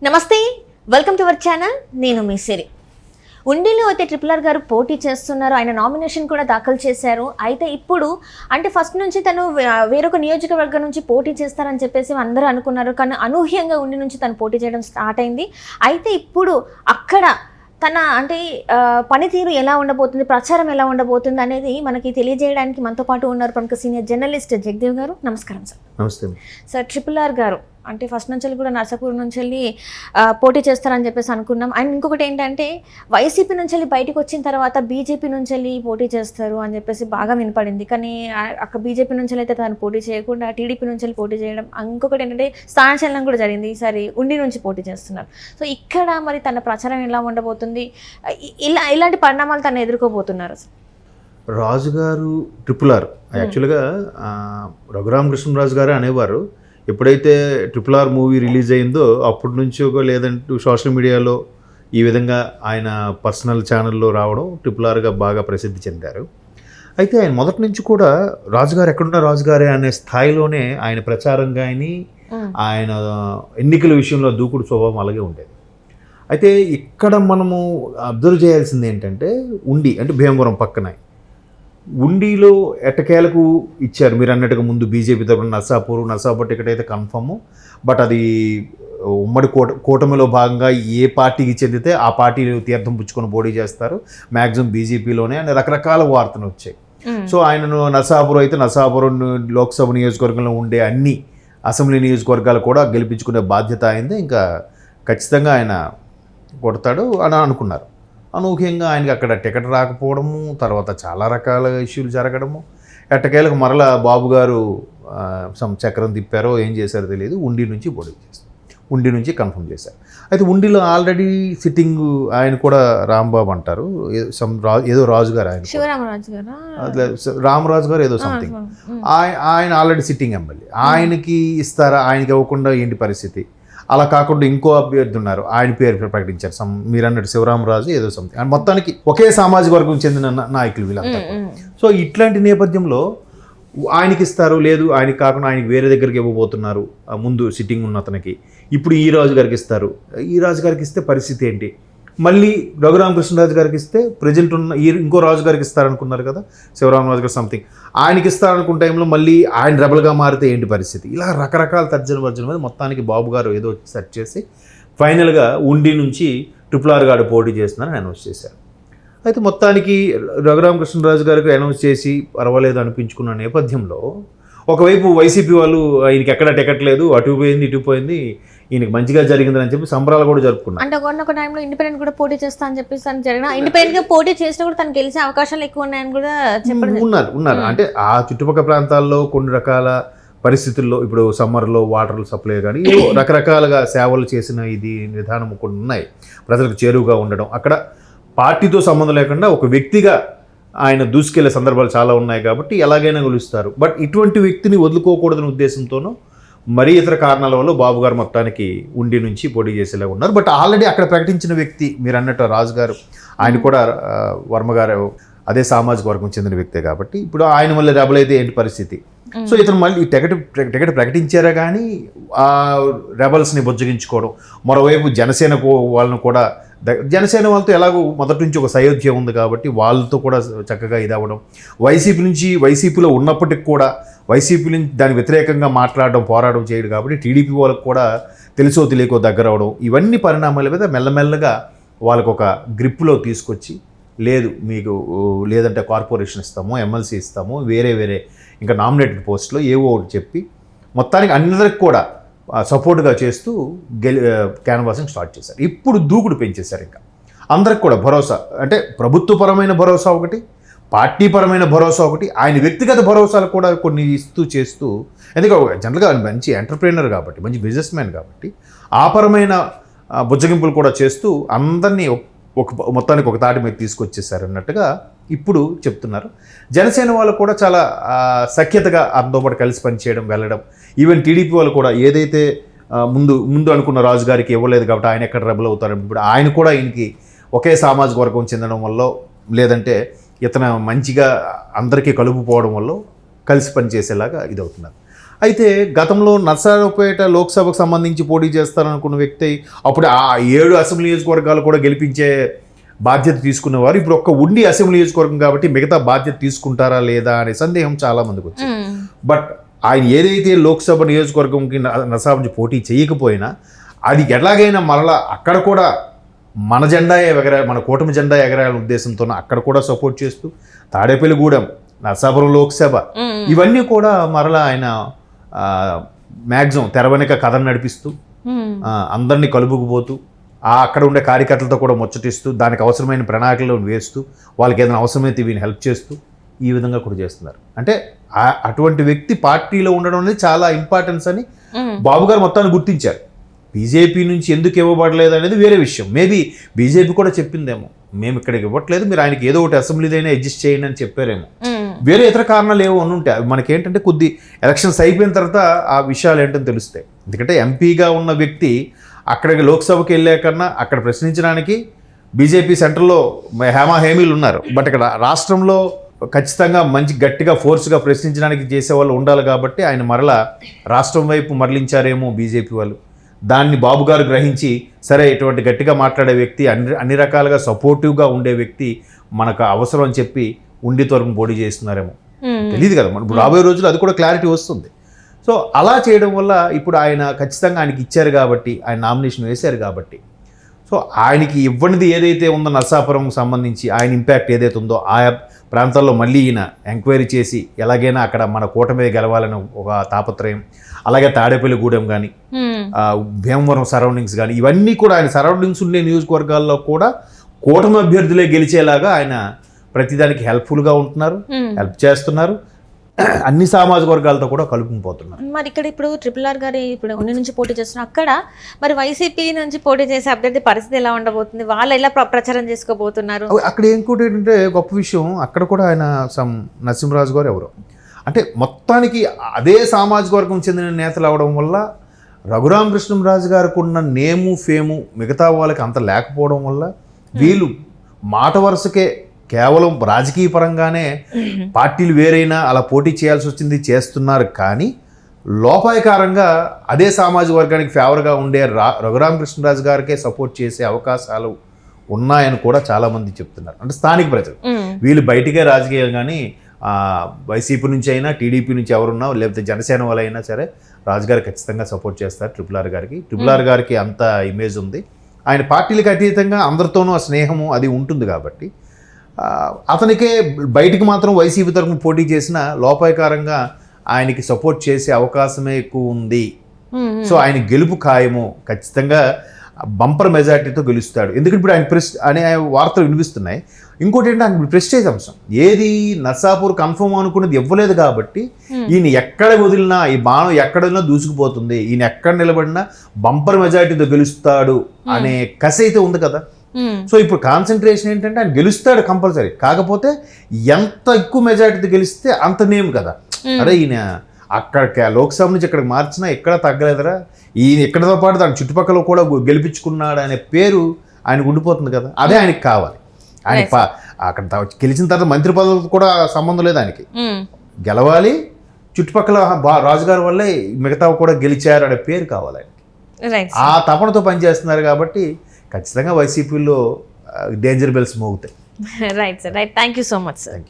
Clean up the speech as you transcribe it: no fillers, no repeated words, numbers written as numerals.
నమస్తే, welcome to our channel. నేను మీ సిరి. ఉండిలో అయితే RRR గారు పోటీ చేస్తున్నారు. ఆయన నామినేషన్ కూడా దాఖలు చేశారు. అయితే ఇప్పుడు అంటే ఫస్ట్ నుంచి తను వేరొక నియోజకవర్గం నుంచి పోటీ చేస్తారని చెప్పేసి అందరూ అనుకున్నారు. కానీ అనూహ్యంగా ఉండి నుంచి తను పోటీ చేయడం స్టార్ట్ అయింది. అయితే ఇప్పుడు అక్కడ తన అంటే పనితీరు ఎలా ఉండబోతుంది, ప్రచారం ఎలా ఉండబోతుంది అనేది మనకి తెలియజేయడానికి మనతో పాటు ఉన్నారు ప్రముఖ సీనియర్ జర్నలిస్ట్ జగదేవ్ గారు. నమస్కారం సార్. నమస్తే సార్. RRR గారు అంటే ఫస్ట్ నుంచి కూడా నర్సాపూర్ నుంచి వెళ్ళి పోటీ చేస్తారని చెప్పేసి అనుకున్నాం. అండ్ ఇంకొకటి ఏంటంటే వైసీపీ నుంచి వెళ్ళి బయటకు వచ్చిన తర్వాత బీజేపీ నుంచి వెళ్ళి పోటీ చేస్తారు అని చెప్పేసి బాగా వినపడింది. కానీ అక్కడ బీజేపీ నుంచి అయితే తను పోటీ చేయకుండా టీడీపీ నుంచి వెళ్ళి పోటీ చేయడం, ఇంకొకటి ఏంటంటే స్థానచలనం కూడా జరిగింది. ఈసారి ఉండి నుంచి పోటీ చేస్తున్నారు. సో ఇక్కడ మరి తన ప్రచారం ఎలా ఉండబోతుంది, ఇలాంటి పరిణామాలు తను ఎదుర్కోబోతున్నారు. రాజుగారు RRR యాక్చువల్గా రఘురామకృష్ణరాజు గారు అనేవారు, ఎప్పుడైతే RRR మూవీ రిలీజ్ అయిందో అప్పటి నుంచి లేదంటూ సోషల్ మీడియాలో ఈ విధంగా ఆయన పర్సనల్ ఛానల్లో రావడం RRRగా బాగా ప్రసిద్ధి చెందారు. అయితే ఆయన మొదటి నుంచి కూడా రాజుగారు ఎక్కడున్న రాజుగారే అనే స్థాయిలోనే ఆయన ప్రచారం కానీ ఆయన ఎన్నికల విషయంలో దూకుడు స్వభావం అలాగే ఉండేది. అయితే ఇక్కడ మనము అబ్జర్వ్ చేయాల్సింది ఏంటంటే ఉండి అంటే భీమవరం పక్కన ఉండిలో ఎట్టకేలకు ఇచ్చారు. మీరు అన్నట్టుగా ముందు బీజేపీ తరపున నర్సాపూర్ టికెట్ అయితే కన్ఫర్ము. బట్ అది ఉమ్మడి కూటమిలో భాగంగా ఏ పార్టీకి చెందితే ఆ పార్టీలు తీర్థం పుచ్చుకొని పోటీ చేస్తారు, మ్యాక్సిమం బీజేపీలోనే అని రకరకాల వార్తలు వచ్చాయి. సో ఆయనను నర్సాపురం లోక్సభ నియోజకవర్గంలో ఉండే అన్ని అసెంబ్లీ నియోజకవర్గాలు కూడా గెలిపించుకునే బాధ్యత అయింది. ఇంకా ఖచ్చితంగా ఆయన కొడతాడు అని అనుకున్నారు. అనూహ్యంగా ఆయనకి అక్కడ టికెట్ రాకపోవడము, తర్వాత చాలా రకాల ఇష్యూలు జరగడము, ఎట్టకేలకు మరలా బాబు గారు చక్రం తిప్పారో ఏం చేశారో తెలియదు, ఉండి నుంచి పోటీ చేస్తారు, ఉండి నుంచి కన్ఫర్మ్ చేశారు. అయితే ఉండిలో ఆల్రెడీ సిట్టింగ్ ఆయన కూడా రాంబాబు అంటారు, ఏదో రాజు గారు, ఆయన రామరాజు గారు ఏదో సంథింగ్, ఆయన ఆల్రెడీ సిట్టింగ్ ఎమ్మెల్యే. ఆయనకి ఇస్తారా, ఆయనకి ఇవ్వకుండా ఏంటి పరిస్థితి? అలా కాకుండా ఇంకో అభ్యర్థి ఉన్నారు, ఆయన పేరు ప్రకటించారు, మీరు అన్నట్టు శివరామరాజు ఏదో సంథింగ్. మొత్తానికి ఒకే సామాజిక వర్గం చెందిన నాయకులు వీళ్ళంతా. సో ఇట్లాంటి నేపథ్యంలో ఆయనకి ఇస్తారు, లేదు ఆయనకి కాకుండా ఆయనకి వేరే దగ్గరికి ఇవ్వబోతున్నారు. ముందు సిట్టింగ్ ఉన్న అతనికి ఇప్పుడు ఈ రాజు గారికి ఇస్తారు. ఈ రాజు గారికి ఇస్తే పరిస్థితి ఏంటి? మళ్ళీ రఘురామకృష్ణరాజు గారికి ఇస్తే ప్రజెంట్ ఉన్న ఇంకో రాజు గారికి ఇస్తారనుకున్నారు కదా, శివరామరాజు గారు సంథింగ్, ఆయనకి ఇస్తారనుకున్న టైంలో మళ్ళీ ఆయన రెబల్గా మారితే ఏంటి పరిస్థితి? ఇలా రకరకాల తర్జన మీద మొత్తానికి బాబు గారు ఏదో సెట్ చేసి ఫైనల్గా ఉండి నుంచి RRR గారు పోటీ చేస్తున్నారని అనౌన్స్ చేశారు. అయితే మొత్తానికి రఘురామకృష్ణరాజు గారికి అనౌన్స్ చేసి పర్వాలేదు అనిపించుకున్న నేపథ్యంలో ఒకవైపు వైసీపీ వాళ్ళు ఆయనకి ఎక్కడ టికెట్ లేదు, అటు పోయింది ఇటు పోయింది, ఈయనకి మంచిగా జరిగిందని చెప్పి సంబరాలు కూడా జరుపుకున్నారు. అంటే ఒక టైంలో ఇండిపెండెంట్ కూడా పోటీ చేస్తా అని చెప్పేసి తను జరిగిన ఇండిపెండెంట్గా పోటీ చేసినా కూడా తనకు గెలిచే అవకాశాలు ఎక్కువ ఉన్నాయని కూడా చెప్పడం ఉన్నారు. అంటే ఆ చుట్టుపక్కల ప్రాంతాల్లో కొన్ని రకాల పరిస్థితుల్లో ఇప్పుడు సమ్మర్లో వాటర్ సప్లై కానీ రకరకాలుగా సేవలు చేసిన ఇది విధానం కొన్ని ఉన్నాయి, ప్రజలకు చేరువుగా ఉండడం, అక్కడ పార్టీతో సంబంధం లేకుండా ఒక వ్యక్తిగా ఆయన దూసుకెళ్లే సందర్భాలు చాలా ఉన్నాయి కాబట్టి ఎలాగైనా గెలుస్తారు. బట్ ఇటువంటి వ్యక్తిని వదులుకోకూడదనే ఉద్దేశంతోనూ మరీ ఇతర కారణాల వల్ల బాబు గారు మొత్తానికి ఉండి నుంచి పోటీ చేసేలా ఉన్నారు. బట్ ఆల్రెడీ అక్కడ ప్రకటించిన వ్యక్తి మీరు అన్నట్టు రాజు గారు, ఆయన కూడా వర్మ గారు అదే సామాజిక వర్గం చెందిన వ్యక్తే కాబట్టి ఇప్పుడు ఆయన వల్ల రెబల్ అయితే ఏంటి పరిస్థితి? సో ఇతను మళ్ళీ టికెట్ ప్రకటించారా కానీ ఆ రెబల్స్ని బుజ్జగించుకోవడం, మరోవైపు జనసేన వాళ్ళను కూడా జనసేన వాళ్ళతో ఎలాగో మొదటి నుంచి ఒక సయోధ్య ఉంది కాబట్టి వాళ్ళతో కూడా చక్కగా ఇది అవ్వడం, వైసీపీలో ఉన్నప్పటికి కూడా వైసీపీ నుంచి దాని వ్యతిరేకంగా మాట్లాడడం, పోరాటం చేయడం కాబట్టి టీడీపీ వాళ్ళకు కూడా తెలుసో తెలియకో దగ్గర అవడం, ఇవన్నీ పరిణామాల మీద మెల్లమెల్లగా వాళ్ళకు ఒక గ్రిప్లో తీసుకొచ్చి లేదు మీకు లేదంటే కార్పొరేషన్ ఇస్తాము, ఎమ్మెల్సీ ఇస్తాము, వేరే ఇంకా నామినేటెడ్ పోస్టులో ఏవో ఒకటి చెప్పి మొత్తానికి అందరికి కూడా సపోర్ట్గా చేస్తూ క్యాన్వాసింగ్ స్టార్ట్ చేశారు. ఇప్పుడు దూకుడు పెంచేశారు. ఇంకా అందరికి కూడా భరోసా, అంటే ప్రభుత్వపరమైన భరోసా ఒకటి, పార్టీపరమైన భరోసా ఒకటి, ఆయన వ్యక్తిగత భరోసాలు కూడా కొన్ని ఇస్తూ చేస్తూ, ఎందుకంటే జనరల్గా మంచి ఎంటర్ప్రీనర్ కాబట్టి, మంచి బిజినెస్ మ్యాన్ కాబట్టి ఆ పరమైన బుజ్జగింపులు కూడా చేస్తూ అందరినీ మొత్తానికి ఒక తాటి మీద తీసుకొచ్చేసారు అన్నట్టుగా ఇప్పుడు చెప్తున్నారు. జనసేన వాళ్ళు కూడా చాలా సఖ్యతగా అందరితో పాటు కలిసి పనిచేయడం, వెళ్ళడం, ఈవెన్ టీడీపీ వాళ్ళు కూడా ఏదైతే ముందు అనుకున్న రాజు గారికి ఇవ్వలేదు కాబట్టి ఆయన ఎక్కడ రెబల్ అవుతారని ఇప్పుడు ఆయన కూడా ఈయనకి ఒకే సామాజిక వర్గం చెందడం వల్ల, లేదంటే ఇతను మంచిగా అందరికీ కలుపుపోవడం వల్ల కలిసి పనిచేసేలాగా ఇది అవుతున్నారు. అయితే గతంలో నర్సారావుపేట లోక్సభకు సంబంధించి పోటీ చేస్తారనుకున్న వ్యక్తి అప్పుడు ఆ 7 అసెంబ్లీ నియోజకవర్గాలు కూడా గెలిపించే బాధ్యత తీసుకునేవారు. ఇప్పుడు ఒక్క ఉండి అసెంబ్లీ నియోజకవర్గం కాబట్టి మిగతా బాధ్యత తీసుకుంటారా లేదా అనే సందేహం చాలా మందికి వచ్చింది. బట్ ఆయన ఏదైతే లోక్సభ నియోజకవర్గంకి నర్సాపురం పోటీ చేయకపోయినా అది ఎలాగైనా మరలా అక్కడ కూడా మన జెండా ఎగరాలి, మన కూటమి జెండా ఎగరాలనే ఉద్దేశంతో అక్కడ కూడా సపోర్ట్ చేస్తూ తాడేపల్లిగూడెం, నర్సాపురం లోక్సభ ఇవన్నీ కూడా మరలా ఆయన మ్యాక్సిమం తెర వెనుక కథను నడిపిస్తూ అందరినీ కలుపుకుపోతూ అక్కడ ఉండే కార్యకర్తలతో కూడా ముచ్చటిస్తూ దానికి అవసరమైన ప్రణాళికలను వేస్తూ వాళ్ళకి ఏదైనా అవసరమైతే వీళ్ళని హెల్ప్ చేస్తూ ఈ విధంగా కూడా చేస్తున్నారు. అంటే అటువంటి వ్యక్తి పార్టీలో ఉండడం అనేది చాలా ఇంపార్టెన్స్ అని బాబు గారు మొత్తాన్ని గుర్తించారు. బీజేపీ నుంచి ఎందుకు ఇవ్వబడలేదు అనేది వేరే విషయం. మేబీ బీజేపీ కూడా చెప్పిందేమో మేము ఇక్కడికి ఇవ్వట్లేదు, మీరు ఆయనకి ఏదో ఒకటి అసెంబ్లీదైనా అడ్జస్ట్ చేయండి అని చెప్పారేమో. వేరే ఇతర కారణాలు ఏవో అని ఉంటాయి. మనకేంటంటే కొద్ది ఎలక్షన్స్ అయిపోయిన తర్వాత ఆ విషయాలు ఏంటని తెలుస్తాయి. ఎందుకంటే ఎంపీగా ఉన్న వ్యక్తి అక్కడికి లోక్సభకి వెళ్ళే కన్నా అక్కడ ప్రశ్నించడానికి బీజేపీ సెంటర్లో హేమీలు ఉన్నారు. బట్ ఇక్కడ రాష్ట్రంలో ఖచ్చితంగా మంచి గట్టిగా ఫోర్స్గా ప్రశ్నించడానికి చేసేవాళ్ళు ఉండాలి కాబట్టి ఆయన మరలా రాష్ట్రం వైపు మరలించారేమో బీజేపీ వాళ్ళు. దాన్ని బాబు గారు గ్రహించి సరే ఇటువంటి గట్టిగా మాట్లాడే వ్యక్తి అన్ని రకాలుగా సపోర్టివ్గా ఉండే వ్యక్తి మనకు అవసరం అని చెప్పి ఉండి తరపున పోటీ చేస్తున్నారేమో తెలియదు కదా. మన రాబోయే రోజులు అది కూడా క్లారిటీ వస్తుంది. సో అలా చేయడం వల్ల ఇప్పుడు ఆయన ఖచ్చితంగా ఆయనకి ఇచ్చారు కాబట్టి, ఆయన నామినేషన్ వేశారు కాబట్టి, సో ఆయనకి ఇవ్వనిది ఏదైతే ఉందో నర్సాపురంకు సంబంధించి ఆయన ఇంపాక్ట్ ఏదైతే ఉందో ఆయా ప్రాంతాల్లో మళ్ళీ ఈయన ఎంక్వైరీ చేసి ఎలాగైనా అక్కడ మన కూటమి గెలవాలని ఒక తాపత్రయం, అలాగే తాడేపల్లిగూడెం కానీ భీమవరం సరౌండింగ్స్ కానీ ఇవన్నీ కూడా ఆయన సరౌండింగ్స్ ఉండే నియోజకవర్గాల్లో కూడా కూటమి అభ్యర్థులే గెలిచేలాగా ఆయన ప్రతిదానికి హెల్ప్ఫుల్గా ఉంటున్నారు, హెల్ప్ చేస్తున్నారు, అన్ని సామాజిక వర్గాలతో కూడా కలుపుకుపోతున్నారు. మరి ఇక్కడ ఇప్పుడు RRR గారు ఇప్పుడు ఉండి నుంచి పోటీ చేస్తున్నారు, అక్కడ మరి వైసీపీ నుంచి పోటీ చేసే అభ్యర్థి పరిస్థితి ఎలా ఉండబోతుంది, వాళ్ళు ఎలా ప్రచారం చేసుకోబోతున్నారు? అక్కడ ఇంకోటి ఏంటంటే గొప్ప విషయం, అక్కడ కూడా ఆయన నరసింహరాజు గారు ఎవరు అంటే మొత్తానికి అదే సామాజిక వర్గం చెందిన నేతలు అవడం వల్ల రఘురామకృష్ణంరాజు గారికి ఉన్న నేము ఫేము మిగతా వాళ్ళకి అంత లేకపోవడం వల్ల వీళ్ళు మాట వరుసకే కేవలం రాజకీయ పరంగానే పార్టీలు వేరైనా అలా పోటీ చేయాల్సి వచ్చింది చేస్తున్నారు. కానీ లోపాయకారంగా అదే సామాజిక వర్గానికి ఫేవర్గా ఉండే రఘురామకృష్ణరాజు గారికే సపోర్ట్ చేసే అవకాశాలు ఉన్నాయని కూడా చాలామంది చెప్తున్నారు. అంటే స్థానిక ప్రజలు వీళ్ళు బయటికే రాజకీయాలు కానీ వైసీపీ నుంచి అయినా టీడీపీ నుంచి ఎవరున్నా లేకపోతే జనసేన వాళ్ళు అయినా సరే రాజుగారు ఖచ్చితంగా సపోర్ట్ చేస్తారు RRR గారికి. RRR గారికి అంత ఇమేజ్ ఉంది, ఆయన పార్టీలకు అతీతంగా అందరితోనూ ఆ స్నేహము అది ఉంటుంది కాబట్టి అతనికే బయటికి మాత్రం వైసీపీ తరఫున పోటీ చేసిన లోపాయకారంగా ఆయనకి సపోర్ట్ చేసే అవకాశమే ఎక్కువ ఉంది. సో ఆయన గెలుపు ఖాయము, ఖచ్చితంగా బంపర్ మెజార్టీతో గెలుస్తాడు. ఎందుకంటే ఇప్పుడు ఆయన అనే వార్తలు వినిపిస్తున్నాయి. ఇంకోటి ఏంటంటే ఆయన ప్రెస్టేజ్ అంశం, ఏది నర్సాపూర్ కన్ఫర్మ్ అనుకున్నది ఇవ్వలేదు కాబట్టి ఈయన ఎక్కడ వదిలినా ఈ బాణం ఎక్కడైనా దూసుకుపోతుంది, ఈయన ఎక్కడ నిలబడినా బంపర్ మెజార్టీతో గెలుస్తాడు అనే కసి అయితే ఉంది కదా. సో ఇప్పుడు కాన్సన్ట్రేషన్ ఏంటంటే ఆయన గెలుస్తాడు కంపల్సరీ, కాకపోతే ఎంత ఎక్కువ మెజార్టీతో గెలిస్తే అంత నేమ్ కదా. అరే ఈయన అక్కడ లోక్సభ నుంచి ఇక్కడికి మార్చినా ఎక్కడ తగ్గలేదురా, ఈయన ఇక్కడతో పాటు దాని చుట్టుపక్కల కూడా గెలిపించుకున్నాడు అనే పేరు ఆయనకు ఉండిపోతుంది కదా. అదే ఆయనకి కావాలి. ఆయన అక్కడ గెలిచిన తర్వాత మంత్రి పదవి కూడా సంబంధం లేదు ఆయనకి, గెలవాలి, చుట్టుపక్కల రాజుగారి వల్లే మిగతా కూడా గెలిచారు అనే పేరు కావాలి ఆయనకి. ఆ తపనతో పనిచేస్తున్నారు కాబట్టి ఖచ్చితంగా వైసీపీలో డేంజర్ బెల్స్ మోగుతాయి. Right sir, right. Thank you so much sir.